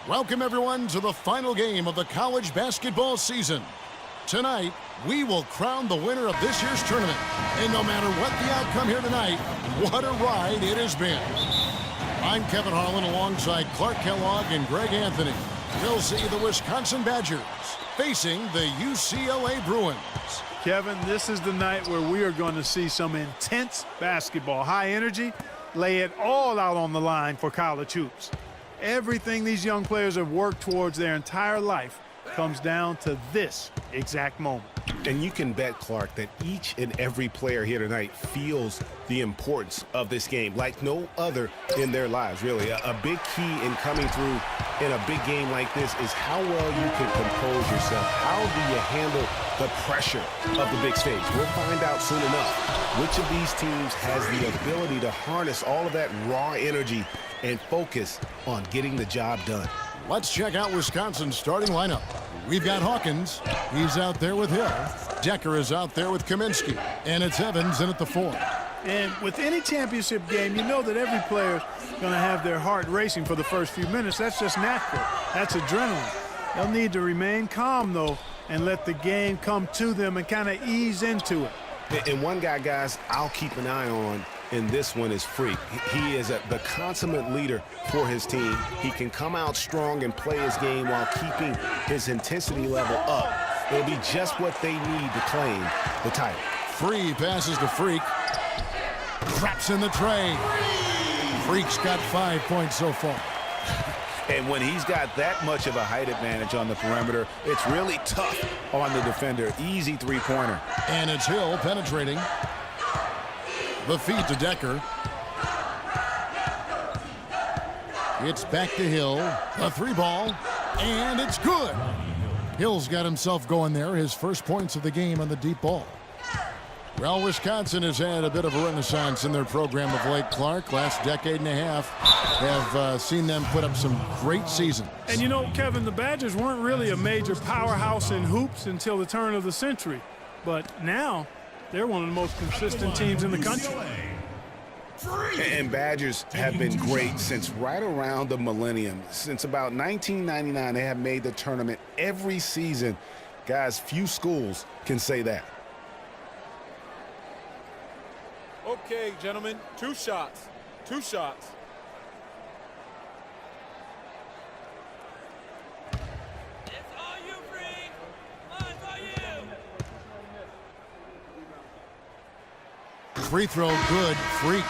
Welcome, everyone, to the final game of the college basketball season. Tonight, we will crown the winner of this year's tournament. And no matter what the outcome here tonight, what a ride it has been. I'm Kevin Harlan alongside Clark Kellogg and Greg Anthony. We'll see the Wisconsin Badgers facing the UCLA Bruins. Kevin, this is the night where we are going to see some intense basketball. High energy, lay it all out on the line for college hoops. Everything these young players have worked towards their entire life comes down to this exact moment. And you can bet, Clark, that each and every player here tonight feels the importance of this game like no other in their lives, really. A big key in coming through in a big game like this is how well you can compose yourself. How do you handle the pressure of the big stage? We'll find out soon enough which of these teams has the ability to harness all of that raw energy and focus on getting the job done. Let's check out Wisconsin's starting lineup. We've got Hawkins. He's out there with Hill. Decker is out there with Kaminsky. And it's Evans in at the 4. And with any championship game, you know that every player is going to have their heart racing for the first few minutes. That's just natural. That's adrenaline. They'll need to remain calm, though, and let the game come to them and kind of ease into it. And one guy, guys, I'll keep an eye on in this one is Freak. He is the consummate leader for his team. He can come out strong and play his game while keeping his intensity level up. It'll be just what they need to claim the title. Free passes to Freak. Traps in the tray. Freak's got 5 points so far. And when he's got that much of a height advantage on the perimeter, it's really tough on the defender. Easy three-pointer. And it's Hill penetrating. The feed to Decker. It's back to Hill. The 3-ball. And it's good. Hill's got himself going there. His first points of the game on the deep ball. Well, Wisconsin has had a bit of a renaissance in their program of late, Clark. Last decade and a half have seen them put up some great seasons. And you know, Kevin, the Badgers weren't really a major powerhouse in hoops until the turn of the century. But now they're one of the most consistent teams in the country. And Badgers have been great since right around the millennium. Since about 1999, they have made the tournament every season. Guys, few schools can say that. Okay, gentlemen, 2 shots. 2 shots. It's all you, Freak. Mine's all you. Free throw good. Freak.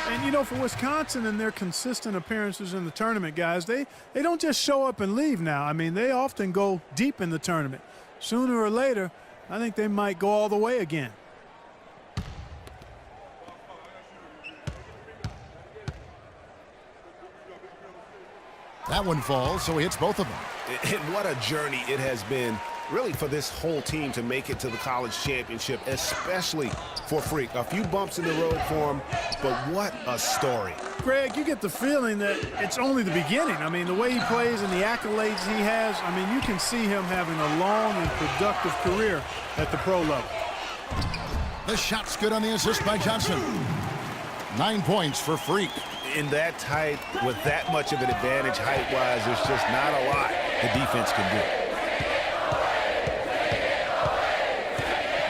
And, you know, for Wisconsin and their consistent appearances in the tournament, guys, they don't just show up and leave now. I mean, they often go deep in the tournament. Sooner or later, I think they might go all the way again. That one falls, so he hits both of them. And what a journey it has been, really, for this whole team to make it to the college championship, especially for Freak. A few bumps in the road for him, but what a story. Greg, you get the feeling that it's only the beginning. I mean, the way he plays and the accolades he has, I mean, you can see him having a long and productive career at the pro level. The shot's good on the assist by Johnson. 9 points for Freak. In that tight, with that much of an advantage height-wise, there's just not a lot the defense can do.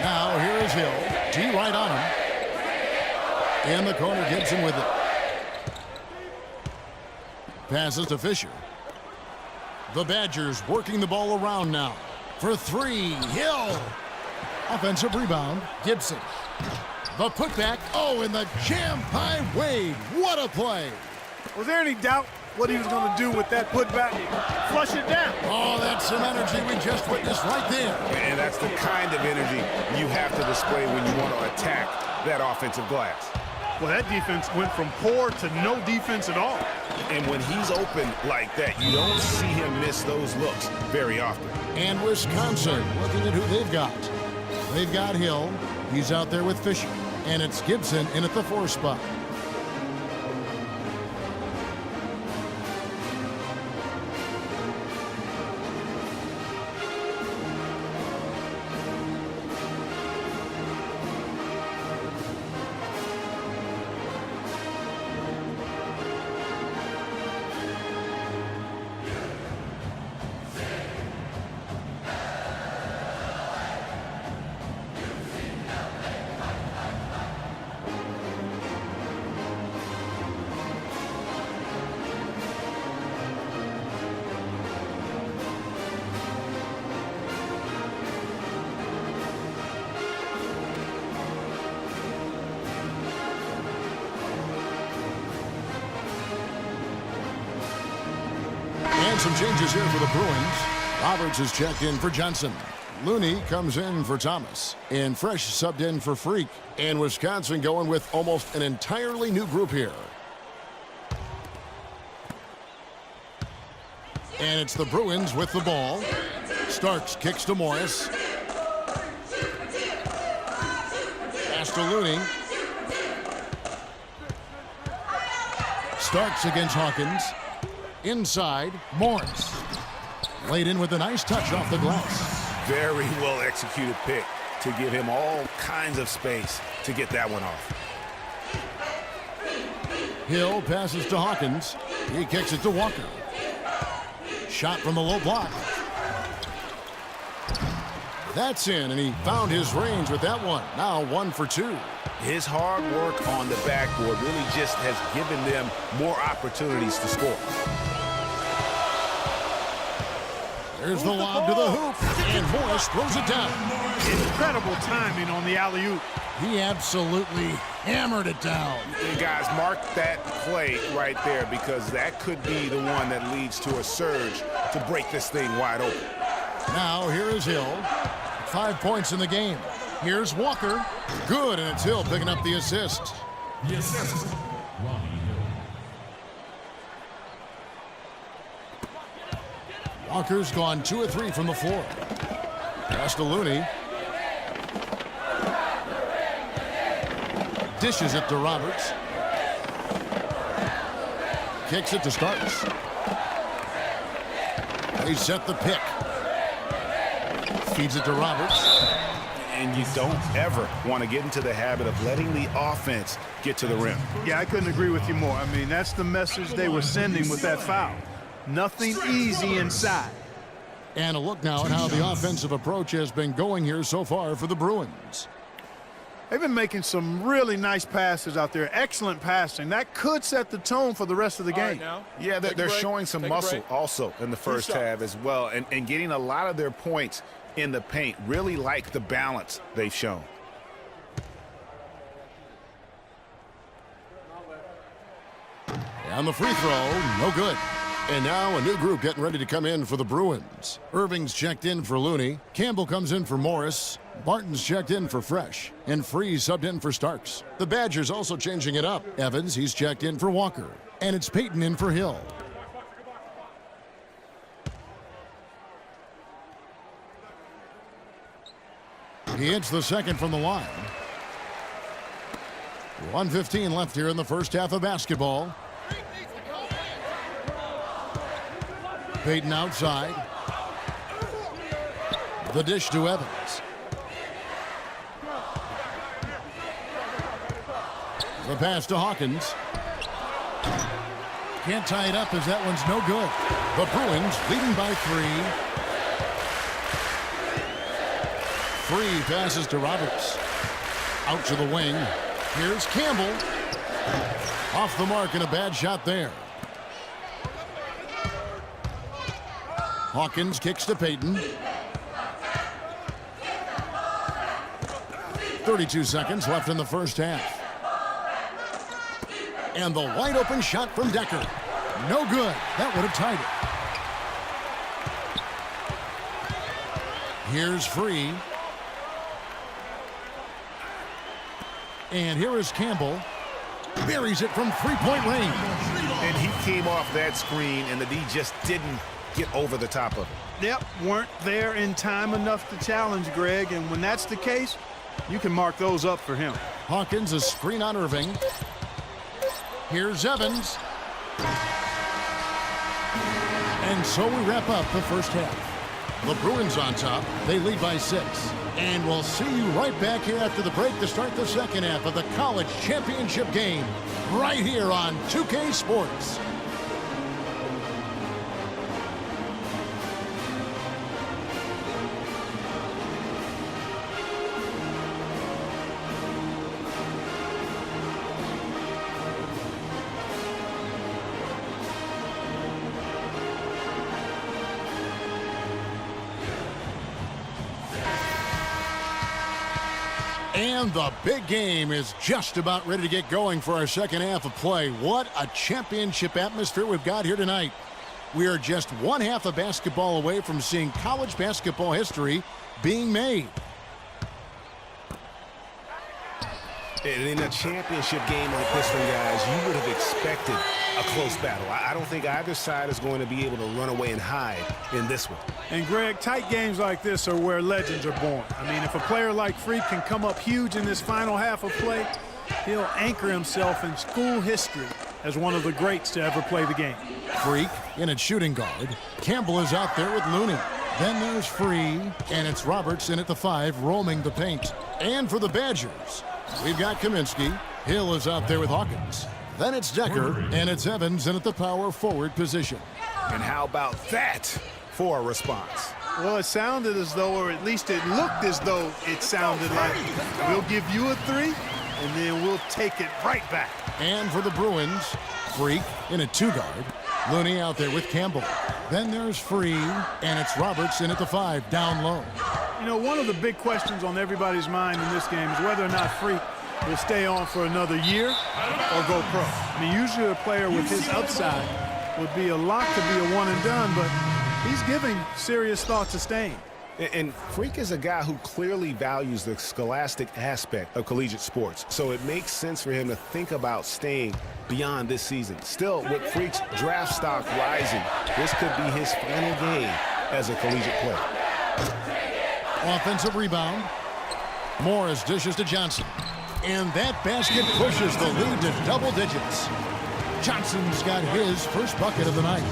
Now here is Hill. G right on him. In the corner, Gibson with it. Passes to Fisher. The Badgers working the ball around now. For 3, Hill. Offensive rebound, Gibson. The putback, oh, and the jam by Wade. What a play. Was there any doubt what he was going to do with that putback? Flush it down. Oh, that's some energy we just witnessed right there. And that's the kind of energy you have to display when you want to attack that offensive glass. Well, that defense went from poor to no defense at all. And when he's open like that, you don't see him miss those looks very often. And Wisconsin looking at who they've got. They've got Hill. He's out there with Fisher. And it's Gibson in at the 4 spot. some changes here for the Bruins. Roberts is checked in for Johnson. Looney comes in for Thomas. And Fresh subbed in for Freak. And Wisconsin going with almost an entirely new group here. And it's the Bruins with the ball. Starks kicks to Morris. Pass to Looney. Starks against Hawkins. Inside, Morris. Laid in with a nice touch off the glass. Very well executed pick to give him all kinds of space to get that one off. Hill passes to Hawkins. He kicks it to Walker. Shot from the low block. That's in, and he found his range with that one. Now 1 for 2. His hard work on the backboard really just has given them more opportunities to score. There's the lob to the hoop, and Morris throws it down. Incredible timing on the alley-oop. He absolutely hammered it down. And guys, mark that play right there, because that could be the one that leads to a surge to break this thing wide open. Now here is Hill. 5 points in the game. Here's Walker. Good, and it's Hill picking up the assist. The assist, Ronnie Hill. Walker's gone 2 of 3 from the floor. Pass to Looney. Dishes it to Roberts. Kicks it to Starks. They set the pick. Feeds it to Roberts. And you don't ever want to get into the habit of letting the offense get to the rim. Yeah, I couldn't agree with you more. I mean, that's the message they were sending with that foul. Nothing easy inside. And a look now at how the offensive approach has been going here so far for the Bruins. They've been making some really nice passes out there. Excellent passing. That could set the tone for the rest of the game. Now, Yeah, they're showing some muscle also in the first half as well, and getting a lot of their points in the paint. Really like the balance they've shown. And the free throw, no good. And now a new group getting ready to come in for the Bruins. Irving's checked in for Looney. Campbell comes in for Morris. Barton's checked in for Fresh. And Freeze subbed in for Starks. The Badgers also changing it up. Evans, he's checked in for Walker. And it's Payton in for Hill. He hits the second from the line. 1:15 left here in the first half of basketball. Payton outside. The dish to Evans. The pass to Hawkins. Can't tie it up as that one's no good. The Bruins leading by 3. Free passes to Roberts. Out to the wing. Here's Campbell. Off the mark and a bad shot there. Hawkins kicks to Payton. 32 seconds left in the first half. And the wide open shot from Decker. No good. That would have tied it. Here's Free. And here is Campbell. Buries it from three-point range. And he came off that screen, and the D just didn't get over the top of it. Yep, weren't there in time enough to challenge Greg, and when that's the case, you can mark those up for him. Hawkins, a screen on Irving. Here's Evans. And so we wrap up the first half. The Bruins on top. They lead by 6. And we'll see you right back here after the break to start the second half of the college championship game right here on 2K Sports. And the big game is just about ready to get going for our second half of play. What a championship atmosphere we've got here tonight. We are just one half of basketball away from seeing college basketball history being made. And in a championship game like this one, guys, you would have expected a close battle. I don't think either side is going to be able to run away and hide in this one. And, Greg, tight games like this are where legends are born. I mean, if a player like Freak can come up huge in this final half of play, he'll anchor himself in school history as one of the greats to ever play the game. Freak in at shooting guard. Campbell is out there with Looney. Then there's Free, and it's Roberts in at the 5, roaming the paint. And for the Badgers, we've got Kaminsky. Hill is out there with Hawkins. Then it's Decker, and it's Evans in at the power forward position. And how about that for a response? Well, it sounded as though, or at least it looked as though it sounded like, we'll give you a 3, and then we'll take it right back. And for the Bruins, Freak in at 2 guard. Looney out there with Campbell. Then there's Free, and it's Roberts in at the 5, down low. You know, one of the big questions on everybody's mind in this game is whether or not Freak will stay on for another year or go pro. I mean, usually a player with his upside would be a lock to be a one and done, but he's giving serious thought to staying. And Freak is a guy who clearly values the scholastic aspect of collegiate sports, so it makes sense for him to think about staying beyond this season. Still, with Freak's draft stock rising, this could be his final game as a collegiate player. Offensive rebound. Morris dishes to Johnson. And that basket pushes the lead to double digits. Johnson's got his first bucket of the night.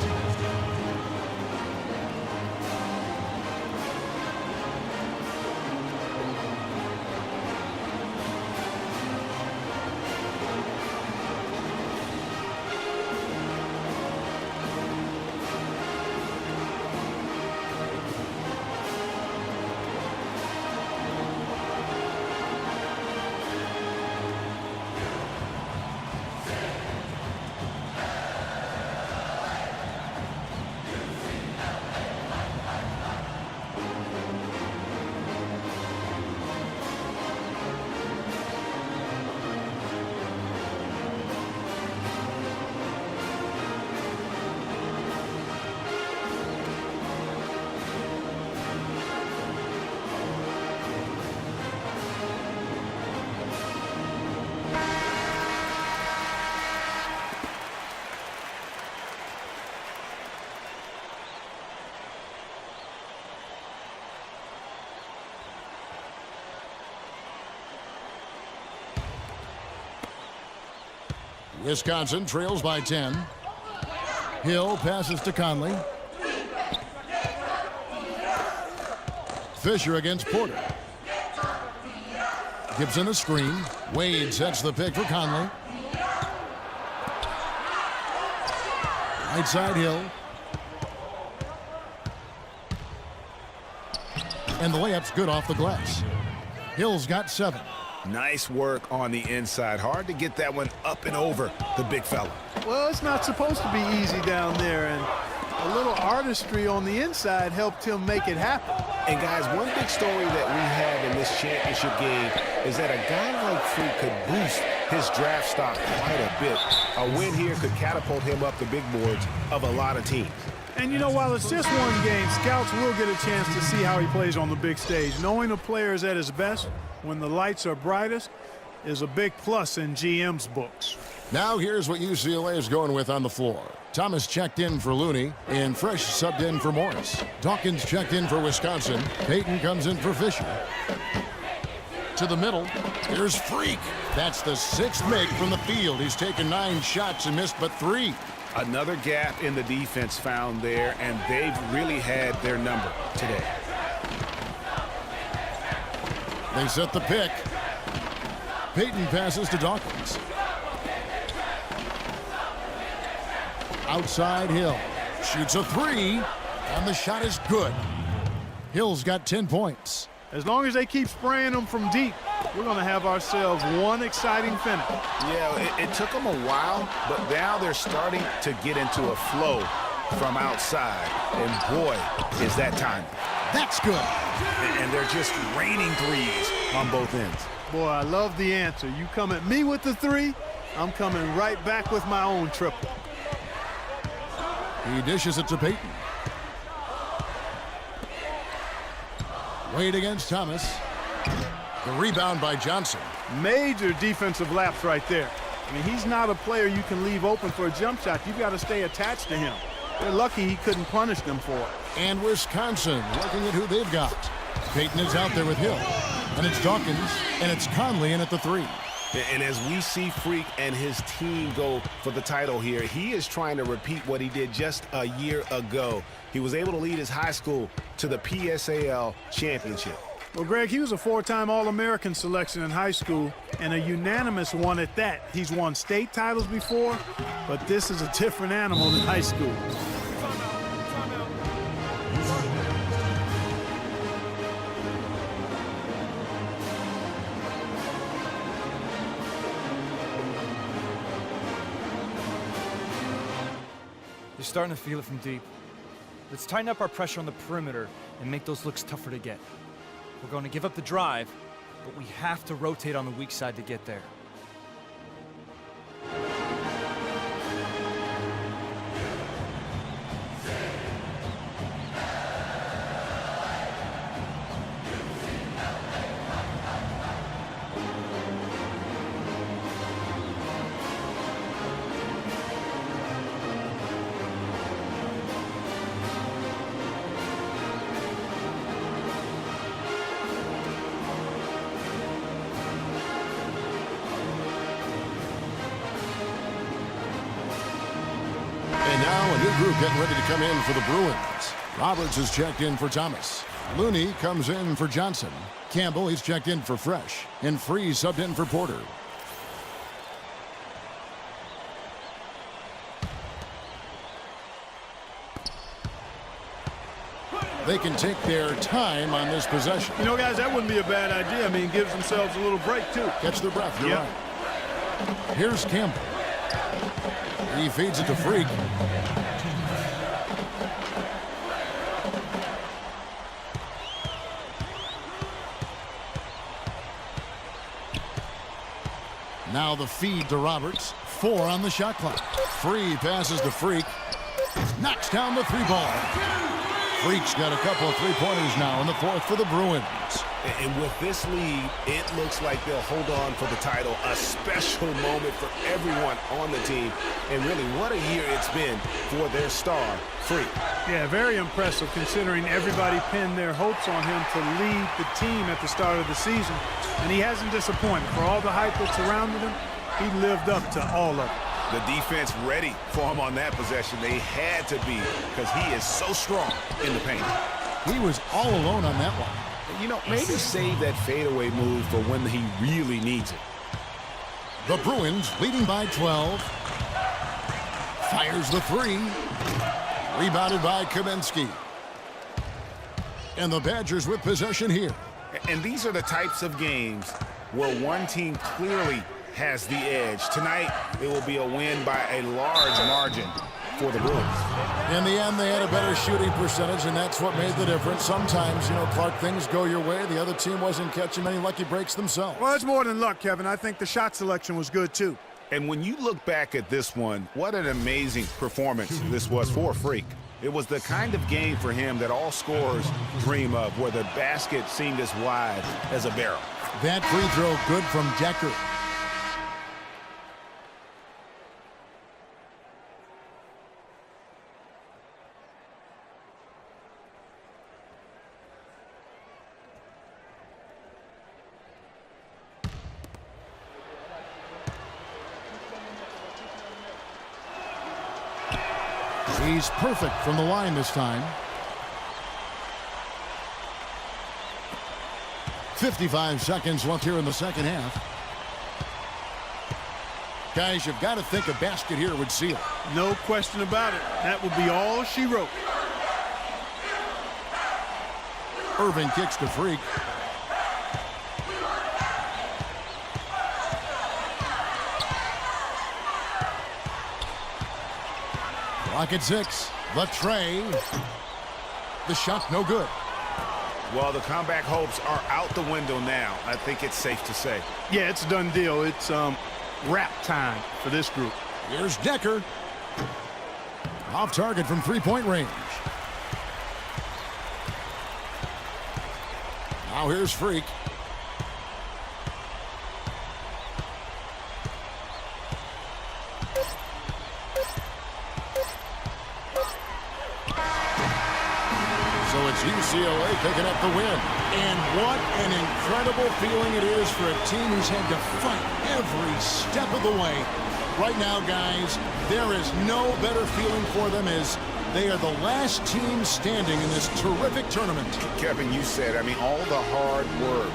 Wisconsin trails by 10. Hill passes to Conley. Fisher against Porter. Gibson a screen. Wade sets the pick for Conley. Right side Hill. And the layup's good off the glass. Hill's got 7. Nice work on the inside. Hard to get that one up and over the big fella. Well, it's not supposed to be easy down there, and a little artistry on the inside helped him make it happen. And guys, one big story that we have in this championship game is that a guy like Freak could boost his draft stock quite a bit. A win here could catapult him up the big boards of a lot of teams. And you know, while it's just one game, scouts will get a chance to see how he plays on the big stage. Knowing a player is at his best when the lights are brightest is a big plus in GM's books. Now here's what UCLA is going with on the floor. Thomas checked in for Looney, and Fresh subbed in for Morris. Dawkins checked in for Wisconsin. Payton comes in for Fisher. To the middle, here's Freak. That's the 6th make from the field. He's taken 9 shots and missed but 3. Another gap in the defense found there, and they've really had their number today. They set the pick. Payton passes to Dawkins. Outside Hill. Shoots a 3, and the shot is good. Hill's got 10 points. As long as they keep spraying them from deep, we're going to have ourselves one exciting finish. Yeah, it took them a while, but now they're starting to get into a flow from outside. And boy, is that time. That's good. And they're just raining threes on both ends. Boy, I love the answer. You come at me with the 3, I'm coming right back with my own triple. He dishes it to Peyton. Wade against Thomas. The rebound by Johnson. Major defensive lapse right there. I mean, he's not a player you can leave open for a jump shot. You've got to stay attached to him. They're lucky he couldn't punish them for it. And Wisconsin looking at who they've got. Peyton is out there with Hill. And it's Dawkins. And it's Conley in at the 3. And as we see Freak and his team go for the title here, he is trying to repeat what he did just a year ago. He was able to lead his high school to the PSAL championship. Well, Greg, he was a 4-time All-American selection in high school and a unanimous one at that. He's won state titles before, but this is a different animal than high school. You're starting to feel it from deep. Let's tighten up our pressure on the perimeter and make those looks tougher to get. We're going to give up the drive, but we have to rotate on the weak side to get there. And now a new group getting ready to come in for the Bruins. Roberts is checked in for Thomas. Looney comes in for Johnson. Campbell, he's checked in for Fresh. And Freeze subbed in for Porter. They can take their time on this possession. You know, guys, that wouldn't be a bad idea. I mean, gives themselves a little break, too. Catch their breath. You're Yep. right. Here's Campbell. He feeds it to Freak. Now the feed to Roberts. 4 on the shot clock. Free passes to Freak. Knocks down the 3 ball. Freak's got a couple of 3-pointers now in the 4th for the Bruins. And with this lead, it looks like they'll hold on for the title. A special moment for everyone on the team. And really, what a year it's been for their star, Freak. Yeah, very impressive considering everybody pinned their hopes on him to lead the team at the start of the season. And he hasn't disappointed. For all the hype that surrounded him, he lived up to all of it. The defense ready for him on that possession. They had to be because he is so strong in the paint. He was all alone on that one. You know, maybe save that fadeaway move for when he really needs it. The Bruins leading by 12. Fires the 3. Rebounded by Kaminsky. And the Badgers with possession here. And these are the types of games where one team clearly has the edge. Tonight, it will be a win by a large margin for the Bruins. In the end, they had a better shooting percentage, and that's what made the difference. Sometimes, you know, Clark, things go your way. The other team wasn't catching many lucky breaks themselves. Well, it's more than luck, Kevin. I think the shot selection was good, too. And when you look back at this one, what an amazing performance this was for Freak. It was the kind of game for him that all scorers dream of, where the basket seemed as wide as a barrel. That free throw good from Decker. He's perfect from the line this time. 55 seconds left here in the second half. Guys, you've got to think a basket here would seal it. No question about it. That would be all she wrote. Irving kicks to Freak. Clock at 6. The tray. The shot no good. Well, the comeback hopes are out the window now. I think it's safe to say. Yeah, it's a done deal. It's wrap time for this group. Here's Decker. Off target from three-point range. Now here's Freak. So it's UCLA picking up the win. And what an incredible feeling it is for a team who's had to fight every step of the way. Right now, guys, there is no better feeling for them as they are the last team standing in this terrific tournament. Kevin, you said, I mean, all the hard work,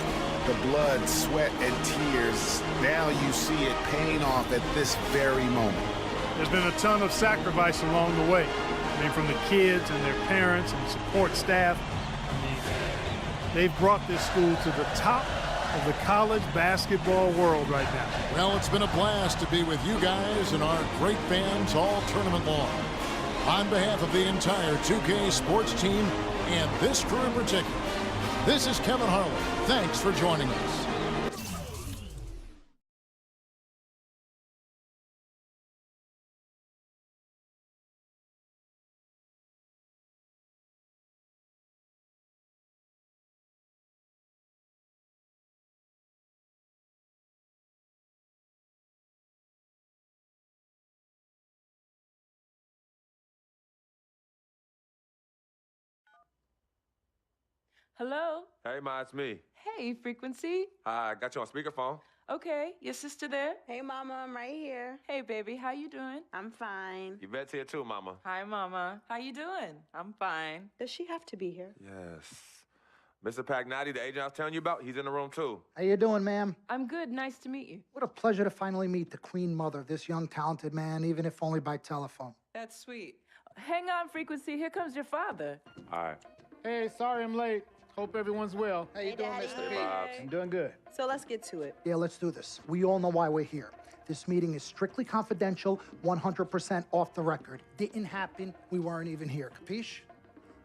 the blood, sweat, and tears, now you see it paying off at this very moment. There's been a ton of sacrifice along the way. I mean, from the kids and their parents and support staff. I mean, they've brought this school to the top of the college basketball world right now. Well, it's been a blast to be with you guys and our great fans all tournament long. On behalf of the entire 2K Sports team and this crew in particular, this is Kevin Harlan. Thanks for joining us. Hello? Hey, Ma, it's me. Hey, Frequency. Hi, I got you on speakerphone. Okay, your sister there? Hey, Mama, I'm right here. Hey, baby, how you doing? I'm fine. Yvette's here too, Mama. Hi, Mama. How you doing? I'm fine. Does she have to be here? Yes. Mr. Pagnotti, the agent I was telling you about, he's in the room too. How you doing, ma'am? I'm good. Nice to meet you. What a pleasure to finally meet the queen mother of this young, talented man, even if only by telephone. That's sweet. Hang on, Frequency. Here comes your father. All right. Hey, sorry I'm late. Hope everyone's well. How you doing, Daddy. Mr. Hey, P? Bobs. I'm doing good. So let's get to it. Yeah, let's do this. We all know why we're here. This meeting is strictly confidential, 100% off the record. Didn't happen. We weren't even here. Capiche?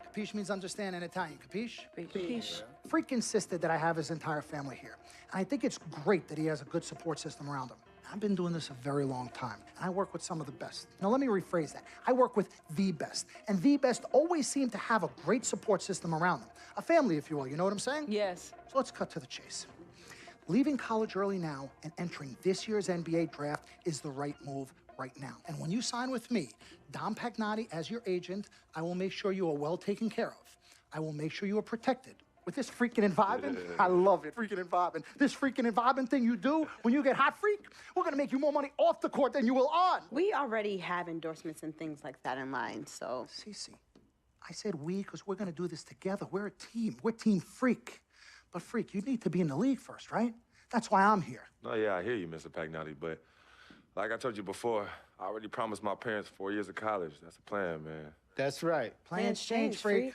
Capiche means understand in Italian. Capiche? Capiche. Freak insisted that I have his entire family here. And I think it's great that he has a good support system around him. I've been doing this a very long time, and I work with some of the best. Now, let me rephrase that. I work with the best, and the best always seem to have a great support system around them. A family, if you will, you know what I'm saying? Yes. So let's cut to the chase. Leaving college early now and entering this year's NBA draft is the right move right now. And when you sign with me, Dom Pagnotti, as your agent, I will make sure you are well taken care of. I will make sure you are protected. With this freaking environment, I love it, freaking environment. This freaking environment thing you do when you get hot, freak, we're gonna make you more money off the court than you will on. We already have endorsements and things like that in line, so. Cece, I said we because we're gonna do this together. We're a team. We're Team Freak. But Freak, you need to be in the league first, right? That's why I'm here. No, yeah, I hear you, Mr. Pagnotti, but like I told you before, I already promised my parents 4 years of college. That's a plan, man. That's right. Plans change, Freak.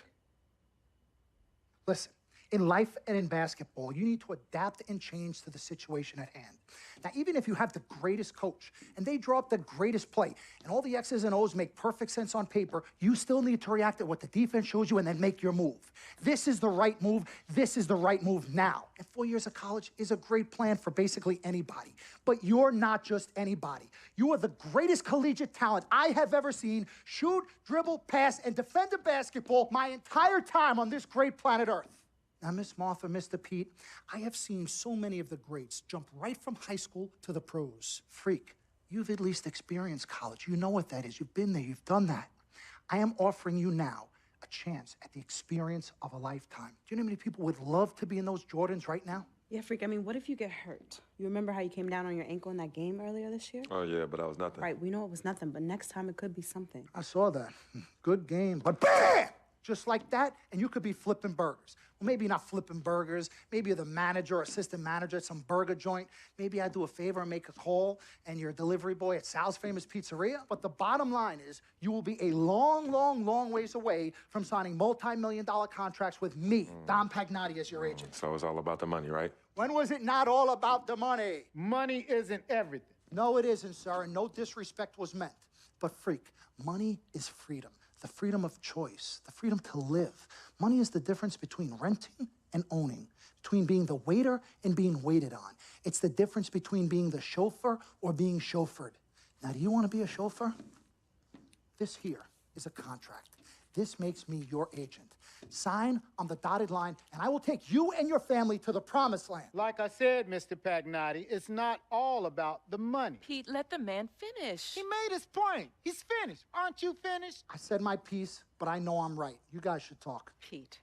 Listen. In life and in basketball, you need to adapt and change to the situation at hand. Now, even if you have the greatest coach and they draw up the greatest play and all the X's and O's make perfect sense on paper, you still need to react to what the defense shows you and then make your move. This is the right move. This is the right move now. And 4 years of college is a great plan for basically anybody. But you're not just anybody. You are the greatest collegiate talent I have ever seen shoot, dribble, pass, and defend a basketball my entire time on this great planet Earth. Now, Miss Martha, Mr. Pete, I have seen so many of the greats jump right from high school to the pros. Freak, you've at least experienced college. You know what that is. You've been there. You've done that. I am offering you now a chance at the experience of a lifetime. Do you know how many people would love to be in those Jordans right now? Yeah, Freak, I mean, what if you get hurt? You remember how you came down on your ankle in that game earlier this year? Oh, yeah, but that was nothing. Right, we know it was nothing, but next time it could be something. I saw that. Good game. But bam! Just like that, and you could be flipping burgers. Well, maybe not flipping burgers. Maybe you're the manager or assistant manager at some burger joint. Maybe I do a favor and make a call, and you're a delivery boy at Sal's Famous Pizzeria. But the bottom line is, you will be a long, long, long ways away from signing multi-million-dollar contracts with me, Dom Pagnotti, as your agent. So it's all about the money, right? When was it not all about the money? Money isn't everything. No, it isn't, sir, and no disrespect was meant. But freak, money is freedom. The freedom of choice, the freedom to live. Money is the difference between renting and owning, between being the waiter and being waited on. It's the difference between being the chauffeur or being chauffeured. Now, do you want to be a chauffeur? This here is a contract. This makes me your agent. Sign on the dotted line, and I will take you and your family to the promised land. Like I said, Mr. Pagnotti, it's not all about the money. Pete, let the man finish. He made his point. He's finished. Aren't you finished? I said my piece, but I know I'm right. You guys should talk. Pete,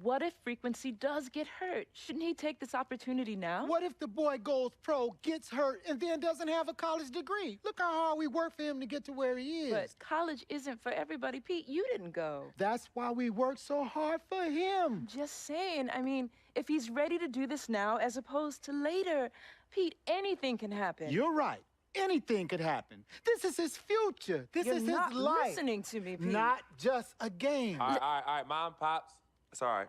what if Frequency does get hurt? Shouldn't he take this opportunity now? What if the boy goes pro, gets hurt, and then doesn't have a college degree? Look how hard we work for him to get to where he is. But college isn't for everybody. Pete, you didn't go. That's why we work so hard for him. Just saying. I mean, if he's ready to do this now as opposed to later, Pete, anything can happen. You're right. Anything could happen. This is his future. This You're is not his life. listening to me, Pete. Not just a game. All right, Mom, Pops. It's all right.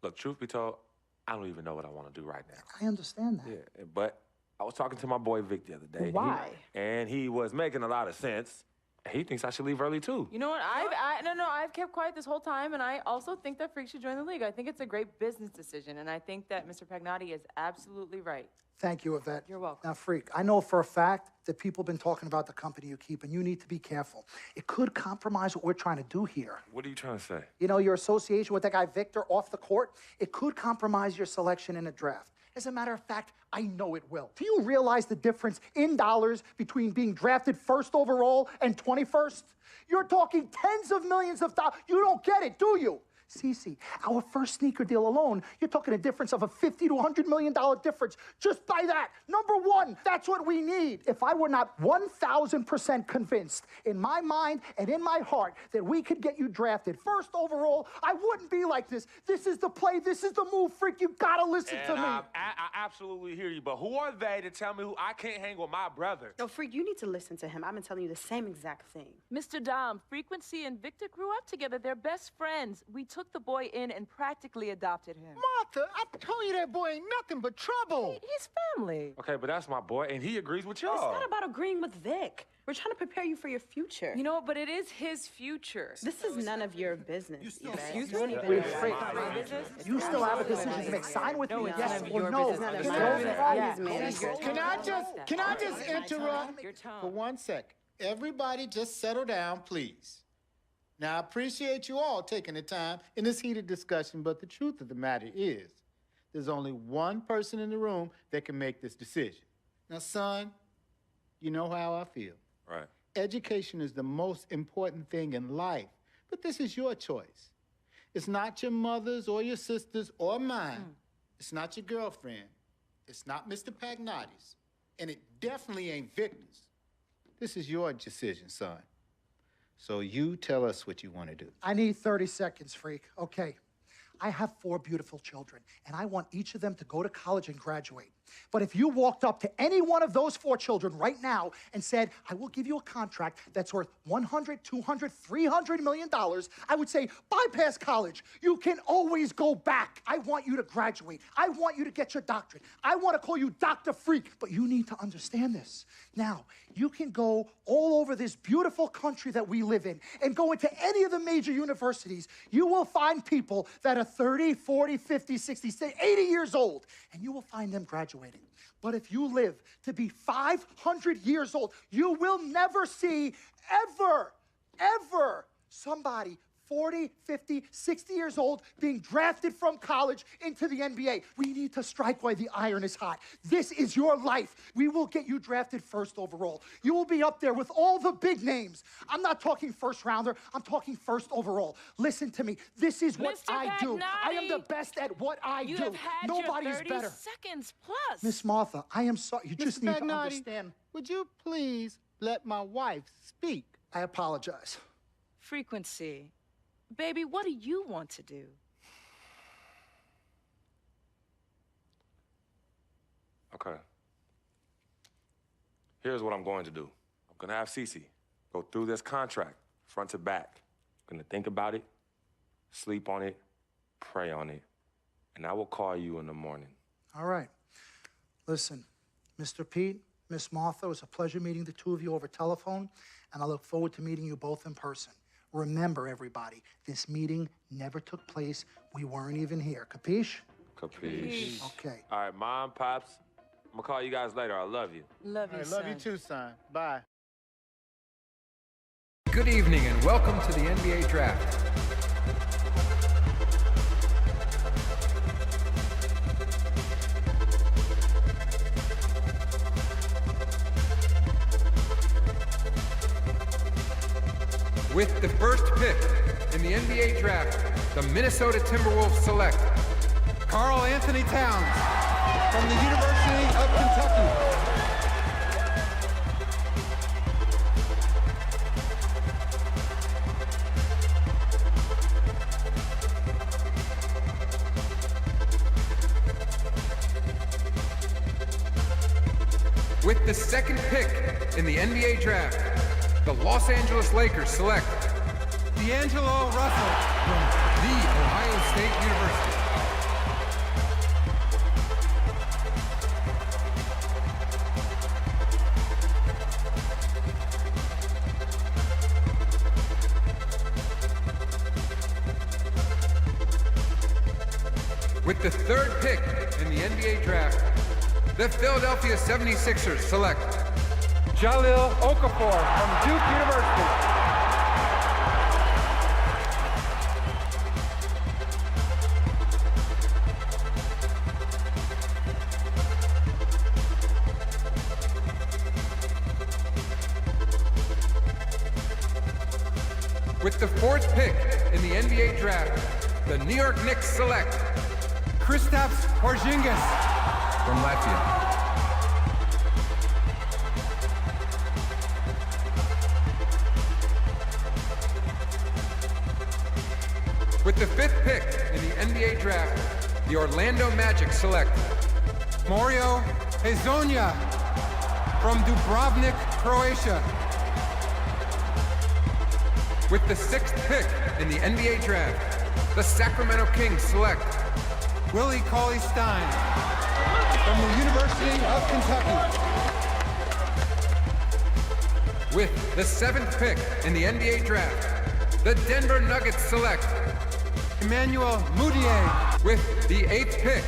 Look, truth be told, I don't even know what I want to do right now. I understand that. Yeah, but I was talking to my boy Vic the other day. Why? And he was making a lot of sense. He thinks I should leave early, too. You know what? I've kept quiet this whole time, and I also think that Freak should join the league. I think it's a great business decision, and I think that Mr. Pagnotti is absolutely right. Thank you, Yvette. You're welcome. Now, Freak, I know for a fact that people have been talking about the company you keep, and you need to be careful. It could compromise what we're trying to do here. What are you trying to say? You know, your association with that guy Victor off the court, it could compromise your selection in a draft. As a matter of fact, I know it will. Do you realize the difference in dollars between being drafted first overall and 21st? You're talking tens of millions of dollars. You don't get it, do you? Cece, our first sneaker deal alone, you're talking a difference of a $50 to $100 million difference just by that. Number one, that's what we need. If I were not 1,000% convinced in my mind and in my heart that we could get you drafted first overall, I wouldn't be like this. This is the play. This is the move, Freak. You gotta listen to me. I absolutely hear you, but who are they to tell me who I can't hang with my brother? No, Freak, you need to listen to him. I've been telling you the same exact thing. Mr. Dom, Frequency and Victor grew up together. They're best friends. We took the boy in and practically adopted him. Martha, I told you that boy ain't nothing but trouble. He's family. Okay, but that's my boy, and he agrees with y'all. It's not about agreeing with Vic. We're trying to prepare you for your future. You know what? But it is his future. This is none of your business. Excuse Don't me? even Wait, know Freak, my business. you still have a decision to make. Sign with me, it's yes none of or your no. business. None of Just my go business. for it. Yes, manager. Can I just interrupt Your tone. for 1 second? Everybody just settle down, please. Now, I appreciate you all taking the time in this heated discussion, but the truth of the matter is there's only one person in the room that can make this decision. Now, son, you know how I feel. Right. Education is the most important thing in life, but this is your choice. It's not your mother's or your sister's or mine. It's not your girlfriend. It's not Mr. Pagnotti's. And it definitely ain't Victor's. This is your decision, son. So you tell us what you want to do. I need 30 seconds, Freak. Okay. I have 4 beautiful children, and I want each of them to go to college and graduate. But if you walked up to any one of those 4 children right now and said, I will give you a contract that's worth $100, $200, $300 million, I would say, bypass college. You can always go back. I want you to graduate. I want you to get your doctorate. I want to call you Dr. Freak, but you need to understand this. Now, you can go all over this beautiful country that we live in and go into any of the major universities. You will find people that are 30, 40, 50, 60, 80 years old, and you will find them graduating. But if you live to be 500 years old, you will never see ever somebody 40, 50, 60 years old being drafted from college into the NBA. We need to strike while the iron is hot. This is your life. We will get you drafted first overall. You will be up there with all the big names. I'm not talking first rounder. I'm talking first overall. Listen to me. This is what Mr. I do. I am the Pagnotti, best at what I You do. have had Nobody's your 30 better. seconds plus. Miss Martha, I am sorry. You just Mr. need to Pagnotti, understand. would you please let my wife speak? I apologize. Frequency. Baby, what do you want to do? Okay. Here's what I'm going to do. I'm going to have Cece go through this contract, front to back. I'm going to think about it, sleep on it, pray on it, and I will call you in the morning. All right. Listen, Mr. Pete, Miss Martha, it was a pleasure meeting the two of you over telephone, and I look forward to meeting you both in person. Remember, everybody, this meeting never took place. We weren't even here. Capiche? Capiche. Okay. All right, Mom, Pops, I'm going to call you guys later. I love you. Love you, I love you too, son. Bye. Good evening and welcome to the NBA Draft. With the first pick in the NBA Draft, the Minnesota Timberwolves select Karl Anthony Towns from the University of Kentucky. With the second pick in the NBA Draft, the Los Angeles Lakers select D'Angelo Russell from The Ohio State University. With the third pick in the NBA Draft, the Philadelphia 76ers select Jahlil Okafor from Duke University. With the fourth pick in the NBA Draft, the New York Knicks select Kristaps Porzingis from Latvia. With the fifth pick in the NBA Draft, the Orlando Magic select Mario Hezonja from Dubrovnik, Croatia. With the sixth pick in the NBA Draft, the Sacramento Kings select Willie Cauley-Stein from the University of Kentucky. With the seventh pick in the NBA Draft, the Denver Nuggets select Emmanuel Mudiay. With the eighth pick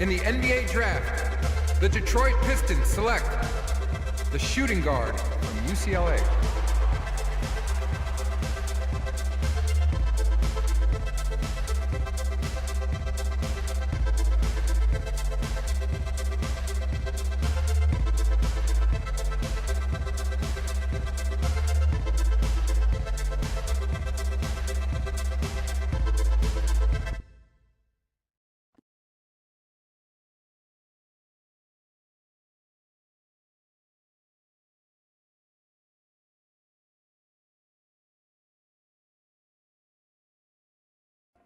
in the NBA Draft, the Detroit Pistons select the shooting guard from UCLA.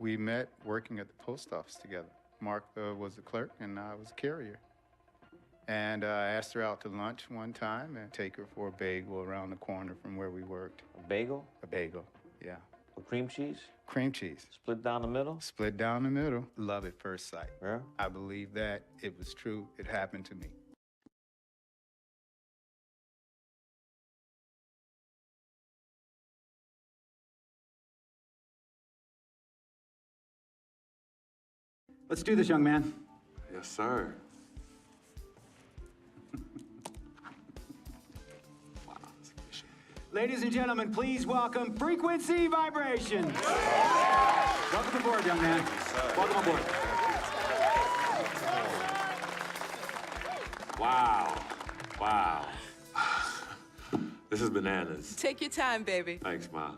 We met working at the post office together. Martha was the clerk and I was a carrier. And I asked her out to lunch one time and take her for a bagel around the corner from where we worked. A bagel? A bagel, yeah. With cream cheese? Cream cheese. Split down the middle? Split down the middle. Love at first sight. Yeah? I believe that. It was true. It happened to me. Let's do this, young man. Yes, sir. Ladies and gentlemen, please welcome Frequency Vibration. Welcome aboard, young man. Welcome aboard. Wow. Wow. This is bananas. Take your time, baby. Thanks, Ma.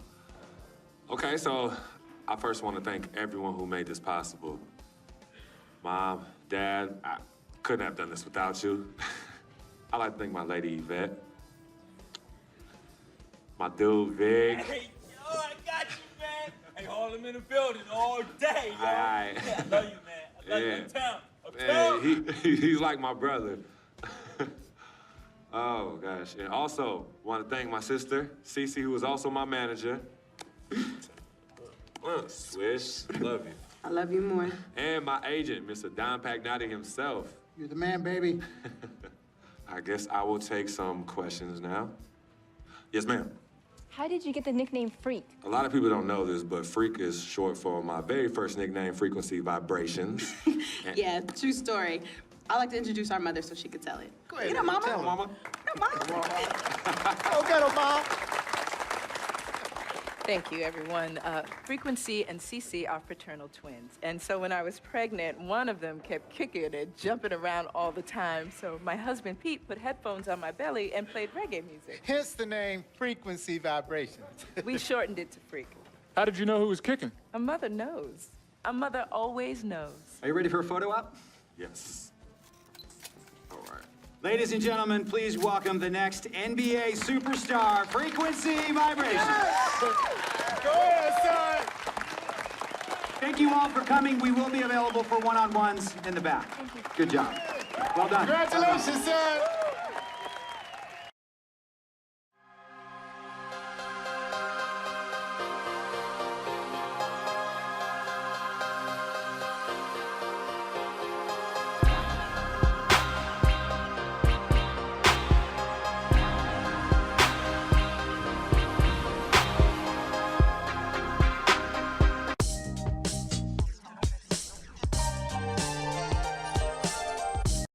Okay, so I first want to thank everyone who made this possible. Mom, Dad, I couldn't have done this without you. I'd like to thank my lady Yvette. My dude, Vig. Hey, yo, I got you, man. Hey, hold him in the building all day, yo. Aye. Yeah, I love you, man. I love you. Uptown. Man, he's like my brother. Oh, gosh. And also, want to thank my sister, Cece, who is also my manager. Swish, love you. I love you more. And my agent, Mr. Don Pagnotti himself. You're the man, baby. I guess I will take some questions now. Yes, ma'am. How did you get the nickname Freak? A lot of people don't know this, but Freak is short for my very first nickname, Frequency Vibrations. Yeah, true story. I like to introduce our mother so she could tell it. Go ahead. You know, Mama. Tell her, Mama. No, Mama. Go get him, Mom. Thank you, everyone. Frequency and Cece are fraternal twins. And so when I was pregnant, one of them kept kicking and jumping around all the time. So my husband, Pete, put headphones on my belly and played reggae music. Hence the name Frequency Vibrations. We shortened it to Freak. How did you know who was kicking? A mother knows. A mother always knows. Are you ready for a photo op? Yes. All right. Ladies and gentlemen, please welcome the next NBA superstar, Frequency Vibrations. Go ahead, son. Thank you all for coming. We will be available for one-on-ones in the back. Good job. Well done. Congratulations, son.